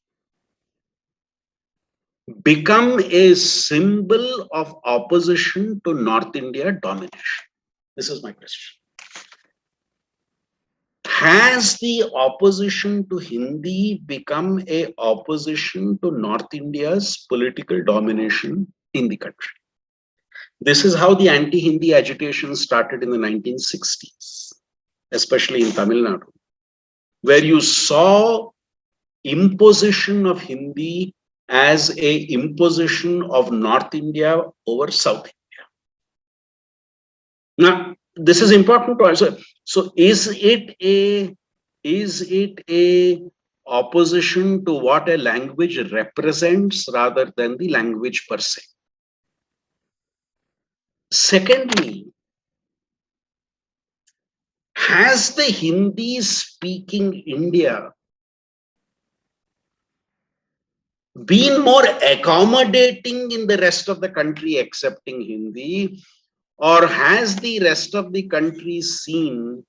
become a symbol of opposition to North India domination? This is my question. Has the opposition to Hindi become a opposition to North India's political domination in the country? This is how the anti-Hindi agitation started in the 1960s, especially in Tamil Nadu, where you saw imposition of Hindi as a imposition of North India over South India. Now, this is important to answer. So, is it a opposition to what a language represents rather than the language per se? Secondly, has the Hindi speaking India been more accommodating in the rest of the country accepting Hindi, or has the rest of the country seen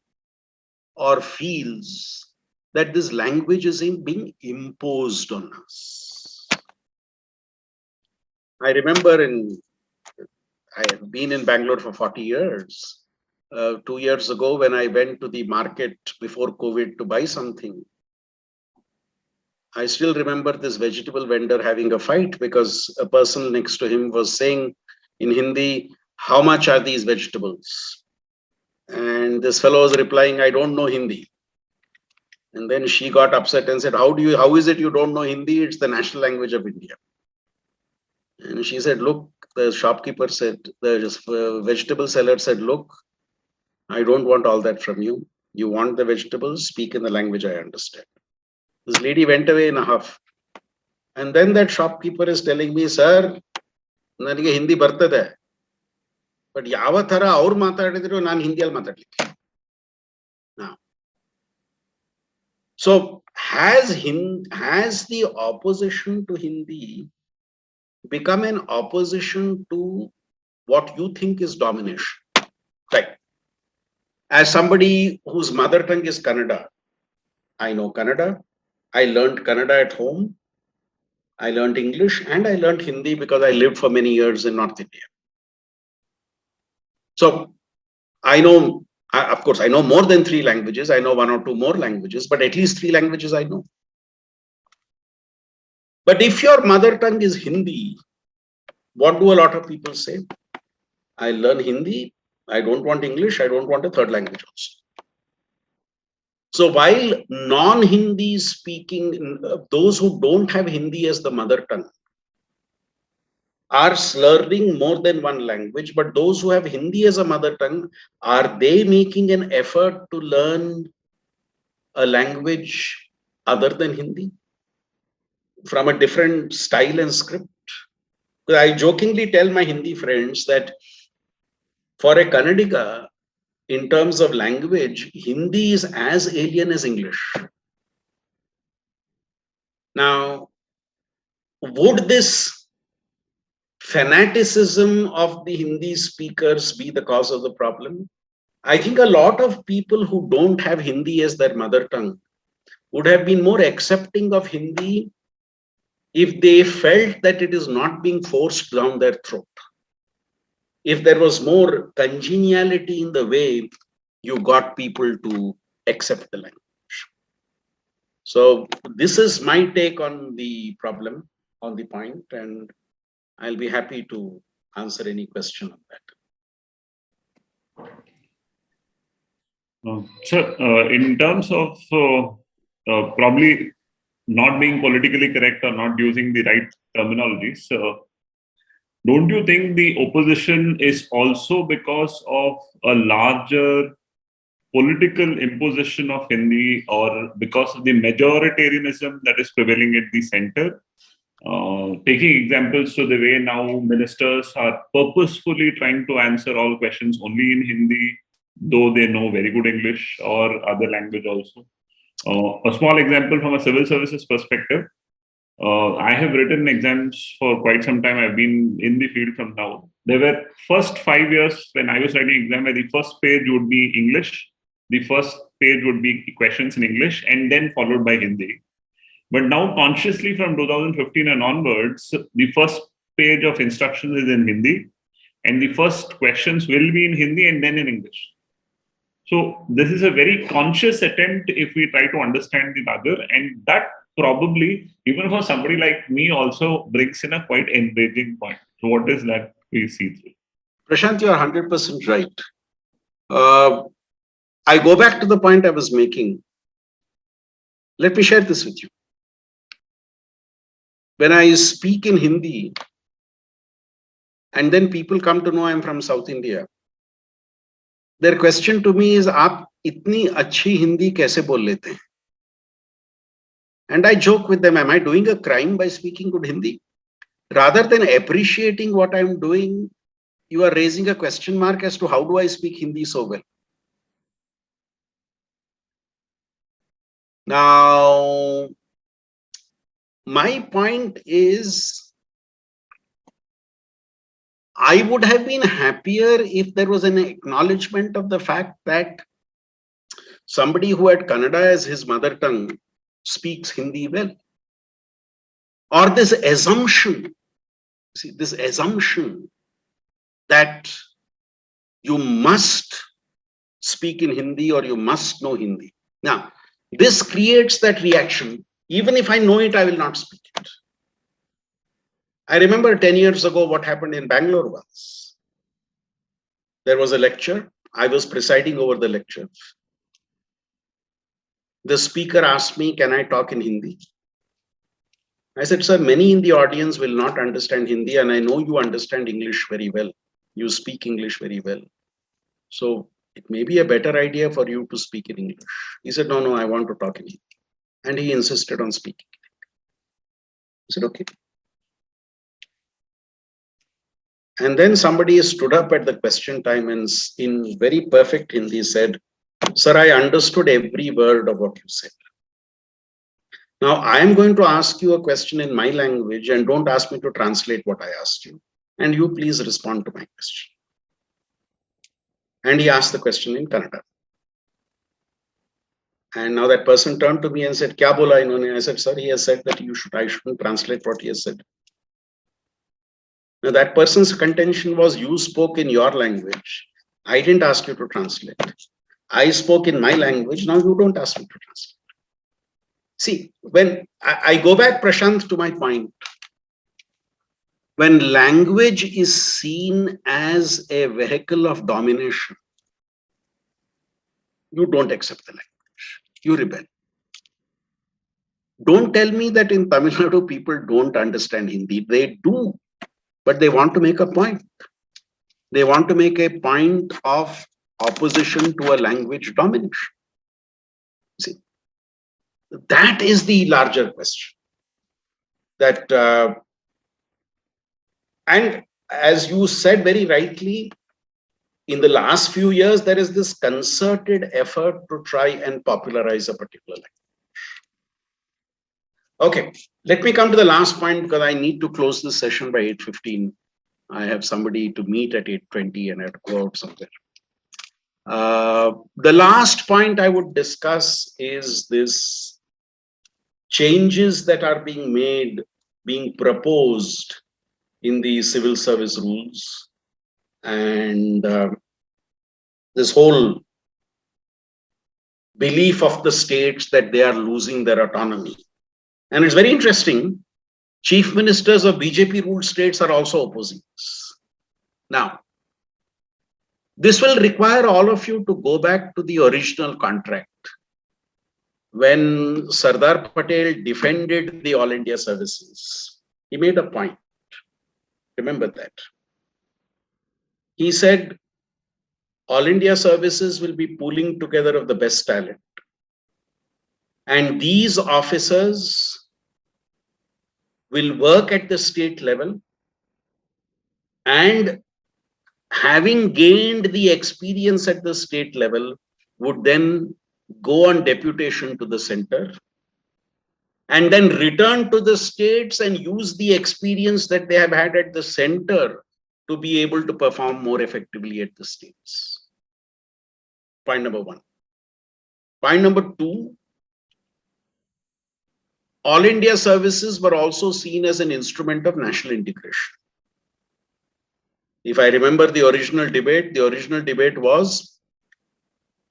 or feels that this language is being imposed on us? I remember I have been in Bangalore for 40 years. 2 years ago, when I went to the market before COVID to buy something, I still remember this vegetable vendor having a fight because a person next to him was saying in Hindi, "How much are these vegetables?" And this fellow was replying, "I don't know Hindi." And then she got upset and said, how is it you don't know Hindi? It's the national language of India. And she said, "Look," the shopkeeper said, the vegetable seller said, "Look, I don't want all that from you. You want the vegetables, speak in the language I understand." This lady went away in a huff. And then that shopkeeper is telling me, "Sir, ನನಗೆ ಹಿಂದಿ ಬರ್ತದೆ, but ಯಾವ ತರ ಅವ್ರು ಮಾತಾಡಿದ್ರು ನಾನು ಹಿಂದಿಯಲ್ಲಿ ಮಾತಾಡ್ಲಿಕ್ಕೆ." Now, so has the opposition to Hindi become an opposition to what you think is domination? Like, as somebody whose mother tongue is Kannada, I know Kannada. I learned Kannada at home. I learned English and I learned Hindi because I lived for many years in North India. So I know, of course, I know more than 3 languages. I know 1 or 2 more languages, but at least 3 languages I know. But if your mother tongue is Hindi, what do a lot of people say? I learn Hindi. I don't want English. I don't want a third language also. So while non-Hindi speaking, those who don't have Hindi as the mother tongue are slurring more than 1 language, but those who have Hindi as a mother tongue, are they making an effort to learn a language other than Hindi from a different style and script? I jokingly tell my Hindi friends that for a Kannadiga, in terms of language, Hindi is as alien as English. Now, would this fanaticism of the Hindi speakers be the cause of the problem? I think a lot of people who don't have Hindi as their mother tongue would have been more accepting of Hindi if they felt that it is not being forced down their throat. If there was more congeniality in the way you got people to accept the language. So this is my take on the problem, on the point, and I'll be happy to answer any question on that. Sir, in terms of probably not being politically correct or not using the right terminologies, don't you think the opposition is also because of a larger political imposition of Hindi, or because of the majoritarianism that is prevailing at the center? Taking examples to the way now ministers are purposefully trying to answer all questions only in Hindi, though they know very good English or other language also. A small example from a civil services perspective. I have written exams for quite some time. I've been in the field from now. There were first 5 years when I was writing exam where the first page would be English, the first page would be questions in English, and then followed by Hindi. But now, consciously from 2015 and onwards, the first page of instructions is in Hindi, and the first questions will be in Hindi and then in English. So this is a very conscious attempt if we try to understand the other, and that probably, even for somebody like me, also brings in a quite enraging point. So what is that we see through? Prashant, you are 100% right. I go back to the point I was making. Let me share this with you. When I speak in Hindi, and then people come to know I'm from South India, their question to me is, "Aap itni achhi Hindi kaise bol lete hain?" And I joke with them, am I doing a crime by speaking good Hindi? Rather than appreciating what I'm doing, you are raising a question mark as to how do I speak Hindi so well. Now, my point is, I would have been happier if there was an acknowledgement of the fact that somebody who had Kannada as his mother tongue speaks Hindi well. Or this assumption, see, this assumption that you must speak in Hindi or you must know Hindi. Now, this creates that reaction. Even if I know it, I will not speak it. I remember 10 years ago what happened in Bangalore was. There was a lecture. I was presiding over the lecture. The speaker asked me, can I talk in Hindi? I said, sir, many in the audience will not understand Hindi, and I know you understand English very well. You speak English very well. So it may be a better idea for you to speak in English. He said, no, I want to talk in Hindi. And he insisted on speaking. I said, okay. And then somebody stood up at the question time and in very perfect Hindi said, sir, I understood every word of what you said. Now I am going to ask you a question in my language, and don't ask me to translate what I asked you. And you please respond to my question. And he asked the question in Kannada. And now that person turned to me and said, Kya bola inhone? I said, sir, he has said that I shouldn't translate what he has said. Now that person's contention was, you spoke in your language. I didn't ask you to translate. I spoke in my language. Now you don't ask me to translate. See, when I go back, Prashant, to my point, when language is seen as a vehicle of domination, you don't accept the language. You rebel. Don't tell me that in Tamil Nadu people don't understand Hindi. They do, but they want to make a point. They want to make a point of opposition to a language domination. See, that is the larger question. That and as you said very rightly, in the last few years, there is this concerted effort to try and popularize a particular language. Okay, let me come to the last point because I need to close this session by 8:15. I have somebody to meet at 8:20 and I have to go out somewhere. The last point I would discuss is this changes that are being proposed in the civil service rules, and this whole belief of the states that they are losing their autonomy. And it's very interesting, chief ministers of BJP ruled states are also opposing this. Now, this will require all of you to go back to the original contract. When Sardar Patel defended the All India services, he made a point. Remember that. He said, All India services will be pooling together of the best talent. And these officers will work at the state level, and having gained the experience at the state level, would then go on deputation to the center, and then return to the states and use the experience that they have had at the center to be able to perform more effectively at the states. Point number one. Point number two, All India services were also seen as an instrument of national integration. If I remember the original debate was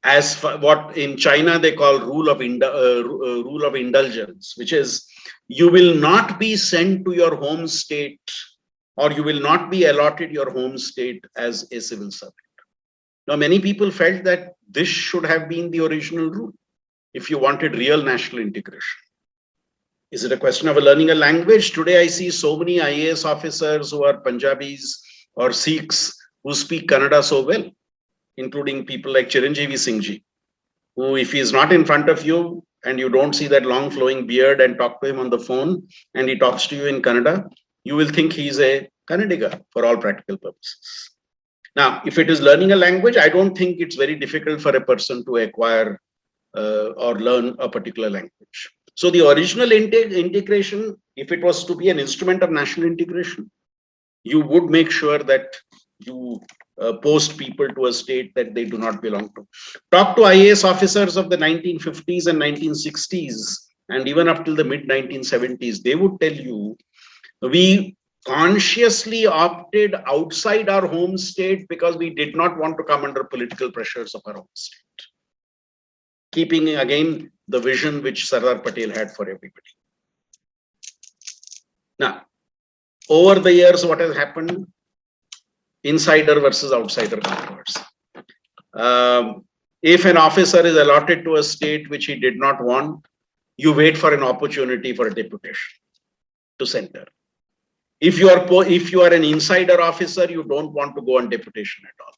as what in China they call rule of indulgence, which is you will not be sent to your home state, or you will not be allotted your home state as a civil servant. Now, many people felt that this should have been the original rule if you wanted real national integration. Is it a question of learning a language? Today, I see so many IAS officers who are Punjabis or Sikhs who speak Kannada so well, including people like Chiranjeevi Singh ji, who, if he is not in front of you and you don't see that long flowing beard and talk to him on the phone and he talks to you in Kannada, you will think he's a Kannadiga for all practical purposes. Now, if it is learning a language, I don't think it's very difficult for a person to acquire or learn a particular language. So the original integration, if it was to be an instrument of national integration, you would make sure that you post people to a state that they do not belong to. Talk to IAS officers of the 1950s and 1960s, and even up till the mid 1970s, they would tell you, we consciously opted outside our home state because we did not want to come under political pressures of our home state. Keeping again the vision which Sardar Patel had for everybody. Now, over the years, what has happened? Insider versus outsider controversy. If an officer is allotted to a state which he did not want, you wait for an opportunity for a deputation to center. If you are an insider officer, you don't want to go on deputation at all.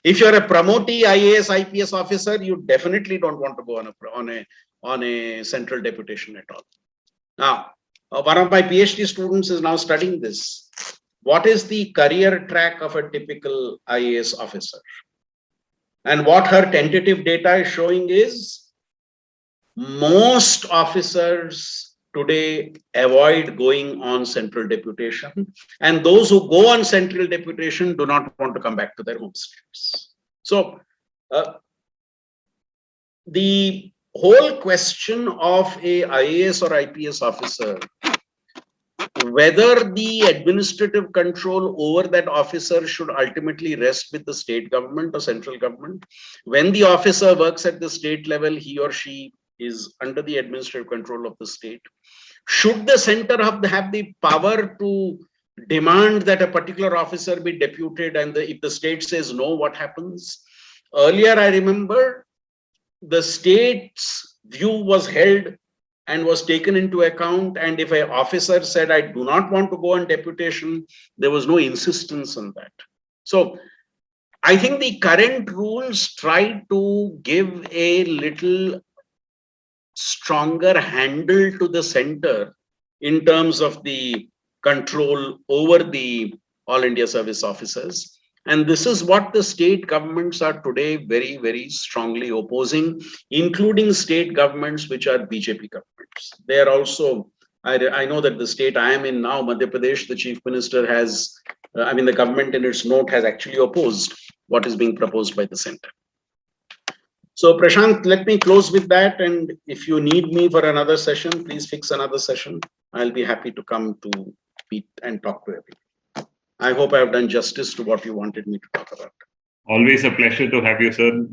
If you are a promotee IAS IPS officer, you definitely don't want to go on a central deputation at all. Now, one of my PhD students is now studying this. What is the career track of a typical IAS officer? And what her tentative data is showing is most officers today avoid going on central deputation, and those who go on central deputation do not want to come back to their home states. So the whole question of a IAS or IPS officer, whether the administrative control over that officer should ultimately rest with the state government or central government. When the officer works at the state level, he or she is under the administrative control of the state. Should the center have the power to demand that a particular officer be deputed, and if the state says no, what happens? Earlier, I remember the state's view was held and was taken into account, and if an officer said, I do not want to go on deputation, there was no insistence on that. So I think the current rules try to give a little stronger handle to the center in terms of the control over the All India service officers. And this is what the state governments are today very, very strongly opposing, including state governments which are BJP governments. They are also, I know that the state I am in now, Madhya Pradesh, the chief minister has, the government in its note has actually opposed what is being proposed by the center. So Prashant, let me close with that. And if you need me for another session, please fix another session. I'll be happy to come to meet and talk to everyone. I hope I have done justice to what you wanted me to talk about. Always a pleasure to have you, sir.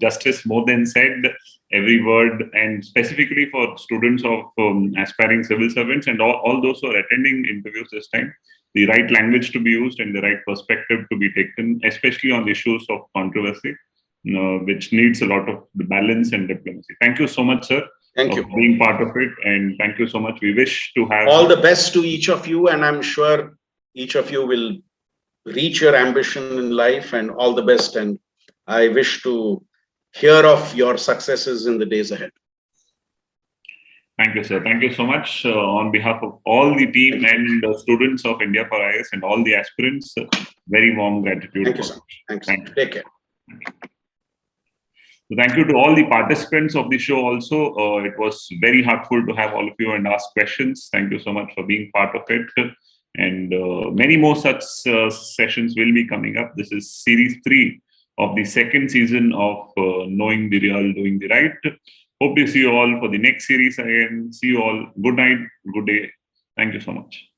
Justice more than said, every word, and specifically for students of aspiring civil servants and all those who are attending interviews this time, the right language to be used and the right perspective to be taken, especially on issues of controversy, which needs a lot of the balance and diplomacy. Thank you so much, sir. Thank you for being part of it, and thank you so much. We wish to have all the best to each of you, and I'm sure each of you will reach your ambition in life, and all the best. And I wish to hear of your successes in the days ahead. Thank you, sir. Thank you so much. On behalf of all the team and the students of India for IAS and all the aspirants, very warm gratitude. Thank you, sir. Thanks. Thank you. Take care. So thank you to all the participants of the show also. It was very heartful to have all of you and ask questions. Thank you so much for being part of it. And many more such sessions will be coming up. This is series 3 of the second season of Knowing the Real, Doing the Right. Hope to see you all for the next series again. See you all. Good night. Good day. Thank you so much.